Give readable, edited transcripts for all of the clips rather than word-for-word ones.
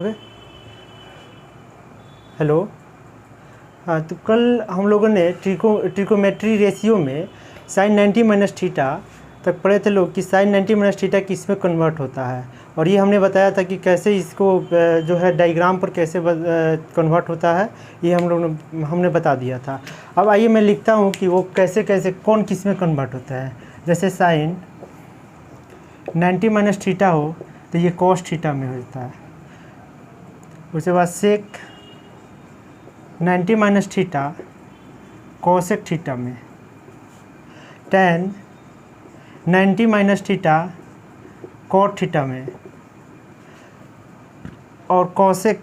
Hello. हाँ, तो कल हम लोगों ने ट्रिकोमेट्री रेशियो में साइन 90 माइनस थीटा तक पढ़े थे लोग कि साइन 90 माइनस थीटा किस में कन्वर्ट होता है, और ये हमने बताया था कि कैसे इसको जो है डायग्राम पर कैसे कन्वर्ट होता है, ये हमने बता दिया था। अब आइए मैं लिखता हूँ कि वो कैसे कैसे कौन किस में कन्वर्ट होता है। जैसे साइन 90 माइनस थीटा हो तो ये कॉस थीटा में होता है। उसके बाद sec 90 minus theta cosec theta में, tan 90 minus theta cot theta में, और cosec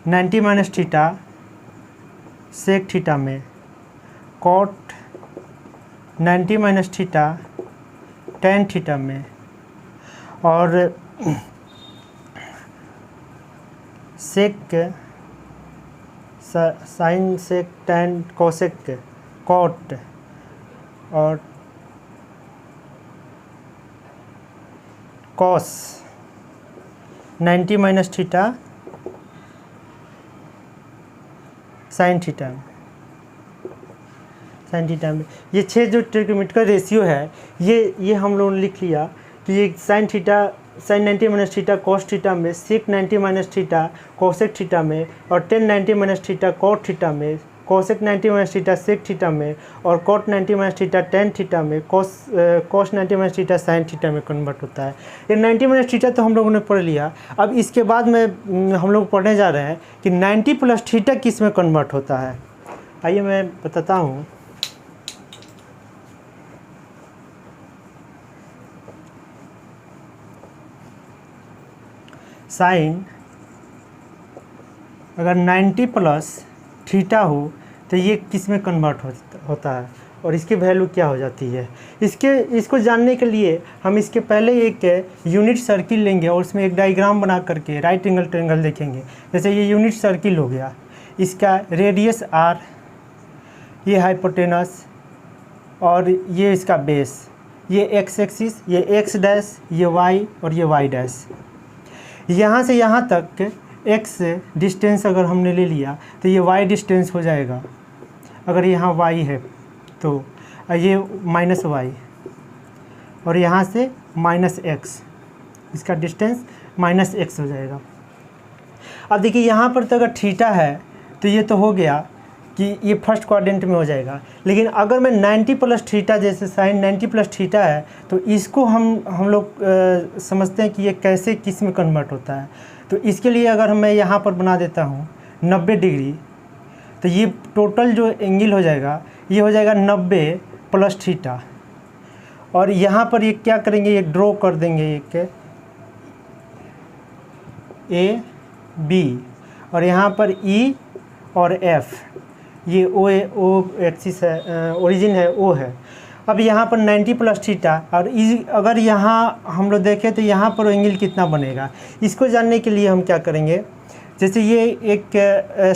90 minus theta sec theta में, cot 90 minus theta tan theta में, और sec sine sec tan cosec cot, और cos 90 minus theta sine theta में, ये 6 जो ट्रिग्नोमेट्रिकल रेशियो है ये हम लोगों ने लिख लिया कि ये sine 90 minus theta cos theta में, sec 90 minus theta cosec theta में, और tan 90 minus theta cot theta में, cosec 90 minus theta sec theta में, और cot 90 minus theta tan theta में, cos 90 minus theta sine theta में कन्वर्ट होता है। ये 90 माइनस थीटा तो हम लोगों ने पढ़ लिया। अब इसके बाद में हम लोग पढ़ने जा रहे हैं कि 90 प्लस थीटा किस में कन्वर्ट होता है। आइए मैं बताता हूँ। साइन अगर 90 प्लस थीटा हो तो ये किस में कन्वर्ट होता है, और इसकी वैल्यू क्या हो जाती है। इसको जानने के लिए हम इसके पहले एक यूनिट सर्किल लेंगे और उसमें एक डायग्राम बना करके राइट एंगल ट्रायंगल देखेंगे। जैसे ये यूनिट सर्किल हो गया, इसका रेडियस r, ये हाइपोटेनस, और ये इसका बेस, ये x एक्सिस, ये x डैश, ये y, और ये y डैश। यहाँ से यहाँ तक x डिस्टेंस अगर हमने ले लिया तो ये y डिस्टेंस हो जाएगा। अगर यहाँ y है तो ये माइनस y, और यहाँ से माइनस x, इसका डिस्टेंस माइनस x हो जाएगा। अब देखिए यहाँ पर तो अगर थीटा है तो ये तो हो गया कि ये फर्स्ट क्वाड्रेंट में हो जाएगा। लेकिन अगर मैं 90 प्लस थीटा, जैसे साइन 90 प्लस थीटा है, तो इसको हम लोग समझते हैं कि ये कैसे किस में कन्वर्ट होता है। तो इसके लिए अगर मैं यहाँ पर बना देता हूँ 90 डिग्री, तो ये टोटल जो एंगल हो जाएगा ये हो जाएगा 90 प्लस थीटा। और यहाँ पर ये क्या करेंगे, ये ड्रॉ कर देंगे एक ए बी, और यहाँ पर ई और एफ, ये ओ एक्सिस है, ओरिजिन है, ओ है। अब यहाँ पर 90 प्लस थीटा, और अगर यहाँ हम लोग देखें तो यहाँ पर एंगल कितना बनेगा, इसको जानने के लिए हम क्या करेंगे। जैसे ये एक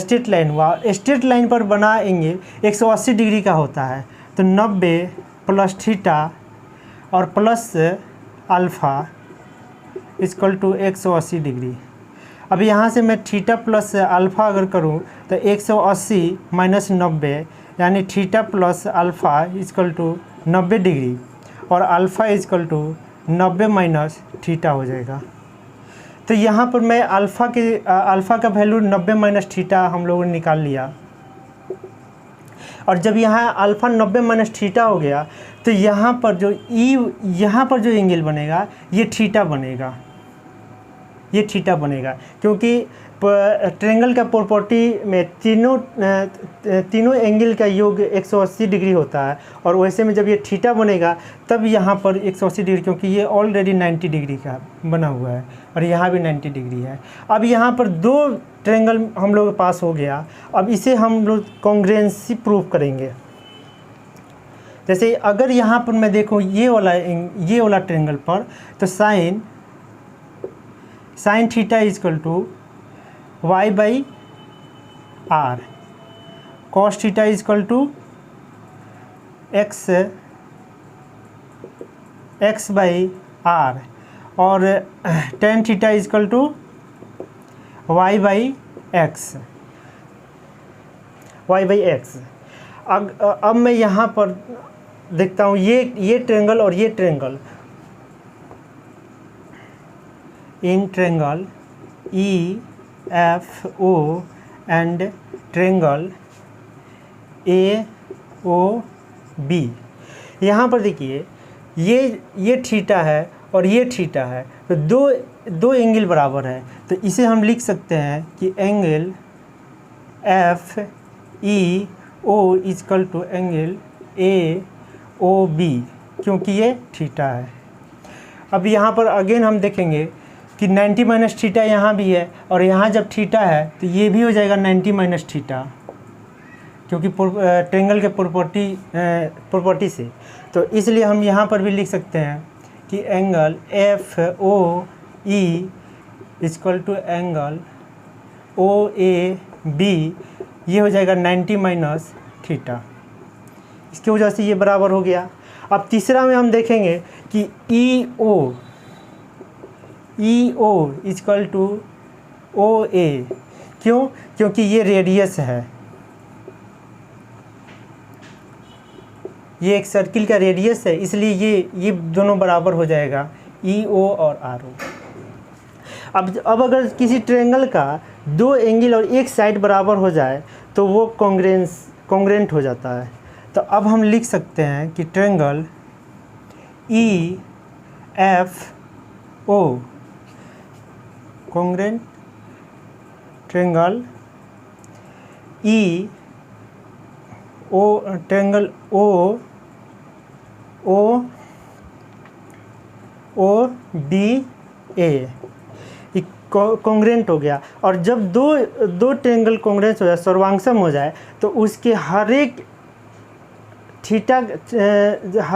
स्ट्रेट लाइन हुआ, स्ट्रेट लाइन पर बना एंगल 180 डिग्री का होता है। तो 90 प्लस थीटा और plus alpha equal to 180 degree. अब यहाँ से मैं थीटा प्लस अल्फ़ा अगर करूँ तो 180 माइनस 90, यानी theta plus alpha equal to 90 degree, और alpha equal to 90 minus theta हो जाएगा। तो यहाँ पर मैं अल्फ़ा का वैल्यू 90 माइनस थीटा हम लोगों ने निकाल लिया। और जब यहाँ अल्फ़ा 90 माइनस थीटा हो गया तो यहाँ पर जो एंगल बनेगा ये थीटा बनेगा, ये थीटा बनेगा, क्योंकि ट्रायंगल का प्रॉपर्टी में तीनों एंगल का योग 180 डिग्री होता है। और वैसे में जब ये थीटा बनेगा तब यहाँ पर 180 डिग्री, क्योंकि ये ऑलरेडी 90 डिग्री का बना हुआ है और यहाँ भी 90 डिग्री है। अब यहाँ पर दो ट्रायंगल हम लोग के पास हो गया। अब इसे हम लोग कॉन्ग्रुएंसी प्रूव करेंगे। जैसे अगर यहाँ पर मैं देखूँ ये वाला ट्रायंगल पर, तो sine theta equal to y by r, cos theta equal to x by r, और tan theta equal to y by x, अब मैं यहाँ पर देखता हूँ ये ट्रेंगल और ये triangle, in triangle E F O and triangle A O B, यहाँ पर देखिए ये थीटा है और ये थीटा है, तो दो एंगल बराबर है, तो इसे हम लिख सकते हैं कि angle F E O equal to angle A O B, क्योंकि ये थीटा है। अब यहाँ पर अगेन हम देखेंगे कि 90 माइनस थीटा यहाँ भी है, और यहाँ जब थीटा है तो ये भी हो जाएगा 90 माइनस थीटा, क्योंकि ट्रेंगल के प्रॉपर्टी से। तो इसलिए हम यहाँ पर भी लिख सकते हैं कि angle F O E equal to angle O A B, ये हो जाएगा 90 माइनस थीटा, इसकी वजह से ये बराबर हो गया। अब तीसरा में हम देखेंगे कि ई ओ इजकल टू ओ ए, क्यों? क्योंकि ये रेडियस है, ये एक सर्किल का रेडियस है, इसलिए ये दोनों बराबर हो जाएगा ई ओ और आर ओ। अब अगर किसी ट्रायंगल का दो एंगल और एक साइड बराबर हो जाए तो वो कॉन्ग्रेंट हो जाता है। तो अब हम लिख सकते हैं कि triangle E F O congruent triangle E O triangle O B A congruent हो गया। और जब दो ट्रायंगल कॉन्ग्रेंट हो जाए, सर्वांगसम हो जाए, तो उसके हर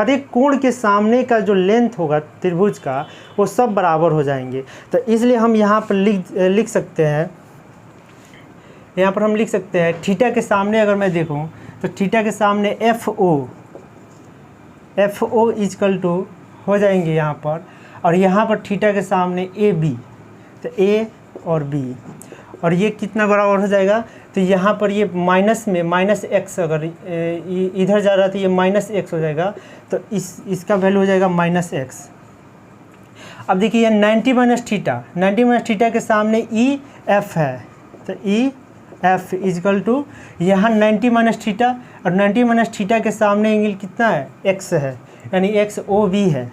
एक कोण के सामने का जो लेंथ होगा त्रिभुज का, वो सब बराबर हो जाएंगे। तो इसलिए हम यहाँ पर लिख सकते हैं, यहाँ पर हम लिख सकते हैं थीटा के सामने अगर मैं देखूँ तो थीटा के सामने एफ ओ इजकल टू हो जाएंगे यहाँ पर, और यहाँ पर थीटा के सामने ए बी, तो ए और बी, और ये कितना बराबर हो जाएगा? तो यहाँ पर ये माइनस में माइनस एक्स, अगर इधर जा रहा है तो ये माइनस एक्स हो जाएगा, तो इसका वैल्यू हो जाएगा माइनस एक्स। अब देखिए ये 90 माइनस थीटा के सामने ई एफ है, तो ई एफ इजकल टू यहाँ 90 माइनस थीटा, और 90 माइनस थीटा के सामने एंगल कितना है? एक्स है, यानी एक्स ओ बी है,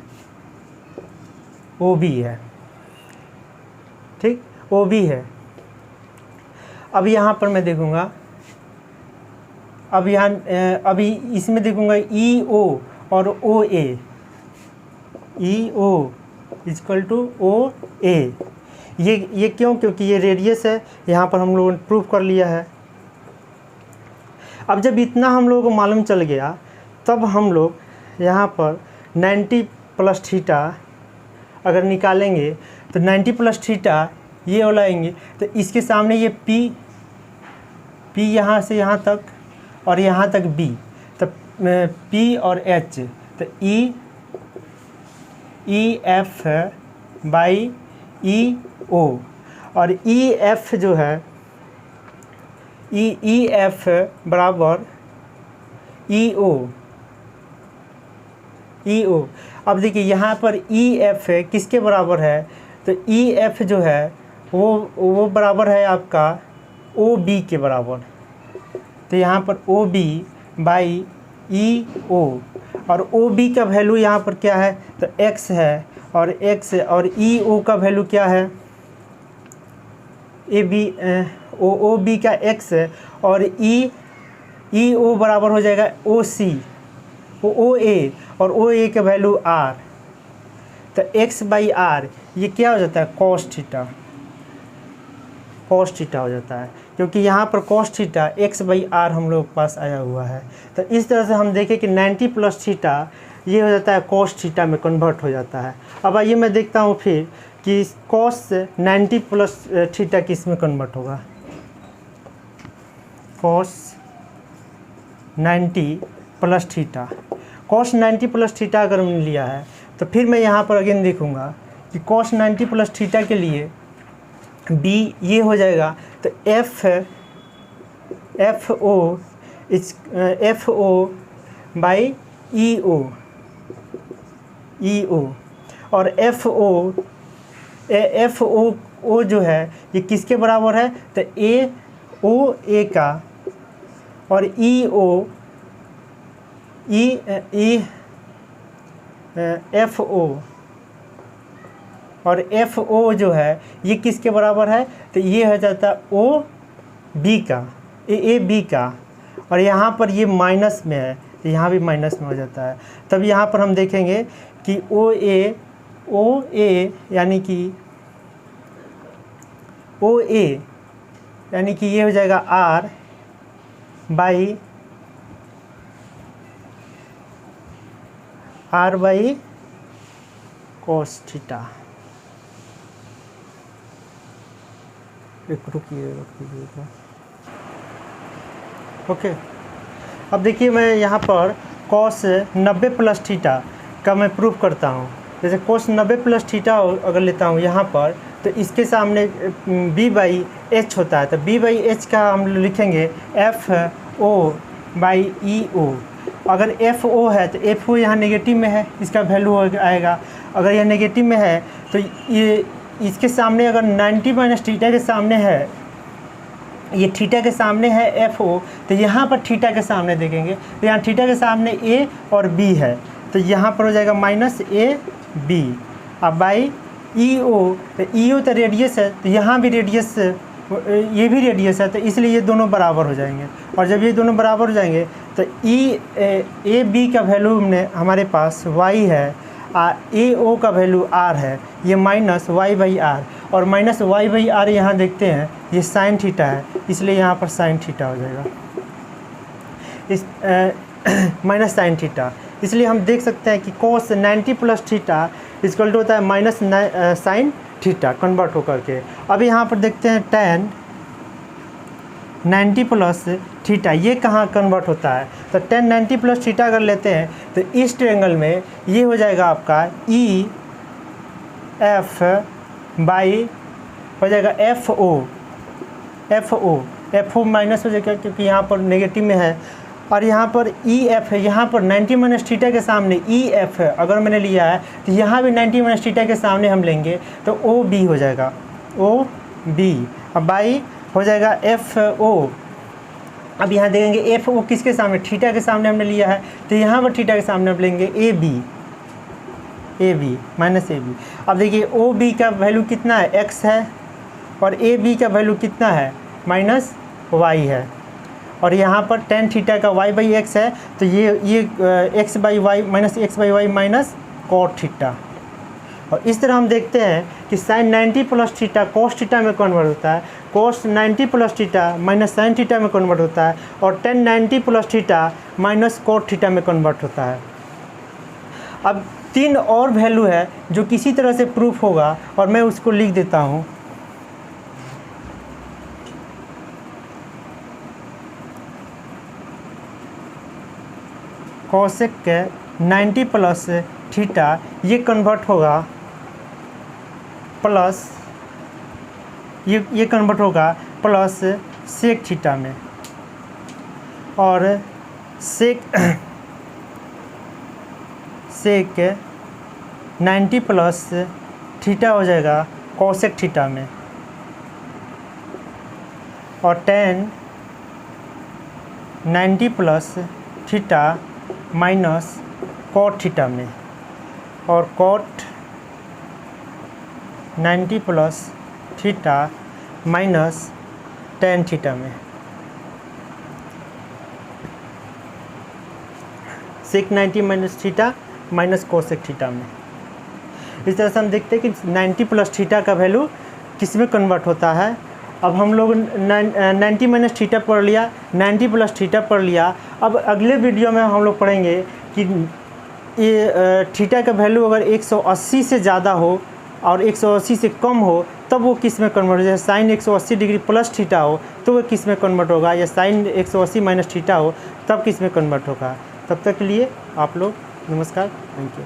ठीक, ओ बी है। अब यहाँ पर मैं देखूँगा, अभी इसमें देखूँगा ई ओ और ओ ए, ई ओ इजकल टू ओ ए, ये क्यों? क्योंकि ये रेडियस है, यहाँ पर हम लोगों ने प्रूफ कर लिया है। अब जब इतना हम लोगों को मालूम चल गया, तब हम लोग यहाँ पर 90 प्लस थीटा अगर निकालेंगे तो 90 प्लस थीटा ये वाला आएंगे, तो इसके सामने ये पी यहाँ से यहाँ तक और यहाँ तक बी, तो पी और एच, तो ई एफ बाई ई ओ, और ई एफ जो है ई एफ बराबर ई ओ। अब देखिए यहाँ पर ई एफ किसके बराबर है? तो ई एफ जो है वो बराबर है आपका ओ बी के बराबर, तो यहाँ पर ओ बी बाई ई ओ, और ओ बी का वैल्यू यहाँ पर क्या है? तो एक्स है, और ई ओ का वैल्यू क्या है? ओ बी का एक्स है, और ई ओ बराबर हो जाएगा ओ सी, ओ ए, और ओ ए का वैल्यू आर, तो एक्स बाई आर ये क्या हो जाता है? कॉस थीटा हो जाता है, क्योंकि यहाँ पर cos theta X by R हम लोग के पास आया हुआ है। तो इस तरह से हम देखें कि 90 प्लस थीटा ये हो जाता है कॉस थीटा में कन्वर्ट हो जाता है। अब आइए मैं देखता हूँ फिर कि कॉस 90 प्लस थीटा किस में कन्वर्ट होगा। Cos 90 plus theta, cos 90 plus theta अगर मैंने लिया है, तो फिर मैं यहाँ पर अगेन देखूँगा कि cos 90 प्लस थीटा के लिए b ये हो जाएगा, तो एफ ओ बाई ई ओ और एफ ओ जो है ये किसके बराबर है, तो ए का और एफ ओ जो है ये किसके बराबर है, तो ये हो जाता है ओ बी का, ए बी का, और यहाँ पर ये माइनस में है तो यहाँ भी माइनस में हो जाता है। तब यहाँ पर हम देखेंगे कि ओ ए यानी कि ये हो जाएगा आर बाई कोस थीटा। रुकिएगा। ओके, अब देखिए मैं यहाँ पर cos 90 प्लस थीटा का मैं प्रूफ करता हूँ। जैसे cos 90 प्लस थीटा अगर लेता हूँ यहाँ पर, तो इसके सामने b बाई एच होता है, तो b बाई एच का हम लिखेंगे एफ ओ बाई ई ओ। अगर एफ ओ है तो एफ ओ यहाँ नेगेटिव में है, इसका वैल्यू आएगा। अगर यह नेगेटिव में है तो ये इसके सामने अगर 90 माइनस थीटा के सामने है, ये थीटा के सामने है एफ ओ, तो यहाँ पर थीटा के सामने देखेंगे तो यहाँ थीटा के सामने ए और बी है, तो यहाँ पर हो जाएगा माइनस ए बी। अब बाई ई ओ, तो ई ओ तो रेडियस है, तो यहाँ भी रेडियस, ये भी रेडियस है, तो इसलिए ये दोनों बराबर हो जाएंगे। और जब ये दोनों बराबर हो जाएंगे तो ए बी का वैल्यू हमारे पास y है, ए ओ का वैल्यू r है, ये माइनस y बाई आर, और माइनस y बाई आर यहाँ देखते हैं ये साइन थीटा है, इसलिए यहाँ पर साइन थीटा हो जाएगा, इस माइनस साइन थीटा। इसलिए हम देख सकते हैं कि cos 90 plus theta equal to होता है माइनस साइन थीटा कन्वर्ट होकर के। अब यहाँ पर देखते हैं tan 90 प्लस थीटा ये कहाँ कन्वर्ट होता है, तो tan 90 प्लस थीटा अगर लेते हैं तो इस ट्रायंगल में ये हो जाएगा आपका ई एफ बाई हो जाएगा एफ ओ माइनस हो जाएगा क्योंकि यहाँ पर नेगेटिव में है, और यहाँ पर ई एफ है, यहाँ पर 90 माइनस थीटा के सामने ई एफ है अगर मैंने लिया है, तो यहाँ भी 90 माइनस थीटा के सामने हम लेंगे तो ओ बी हो जाएगा, ओ बी। अब बाई हो जाएगा एफ ओ। अब यहाँ देखेंगे एफ ओ किसके सामने, थीटा के सामने हमने लिया है, तो यहाँ पर थीटा के सामने हम लेंगे A B minus A B. अब देखिए ओ बी का वैल्यू कितना है, एक्स है, और ए बी का वैल्यू कितना है, माइनस वाई है, और यहाँ पर tan थीटा का y बाई एक्स है, तो ये X by Y minus X by Y minus cot theta. और इस तरह हम देखते हैं कि sin 90 plus theta cos theta में कन्वर्ट होता है, cos 90 plus theta minus sine theta में कन्वर्ट होता है, और tan 90 plus theta minus cot theta में कन्वर्ट होता है। अब 3 और वैल्यू है जो किसी तरह से प्रूफ होगा, और मैं उसको लिख देता हूँ। कोसेक के 90 प्लस थीटा ये कन्वर्ट होगा प्लस ये कन्वर्ट होगा प्लस सेक थीटा में, और सेक 90 प्लस थीटा हो जाएगा कोसेक थीटा में, और tan 90 plus theta minus cot theta में, और cot 90 plus theta minus tan theta में। Sec 90 minus theta minus cosec theta में। इस तरह से हम देखते हैं कि 90 प्लस थीटा का वैल्यू किस में कन्वर्ट होता है। अब हम लोग 90 माइनस थीटा पढ़ लिया, 90 प्लस थीटा पढ़ लिया। अब अगले वीडियो में हम लोग पढ़ेंगे कि ये थीटा का वैल्यू अगर 180 से ज़्यादा हो और 180 से कम हो तब वो किस में कन्वर्ट हो जाए। साइन 180 डिग्री प्लस थीटा हो तो वो किस में कन्वर्ट होगा, या साइन 180 माइनस थीटा हो तब किस में कन्वर्ट होगा। तब तक के लिए आप लोग नमस्कार, थैंक यू।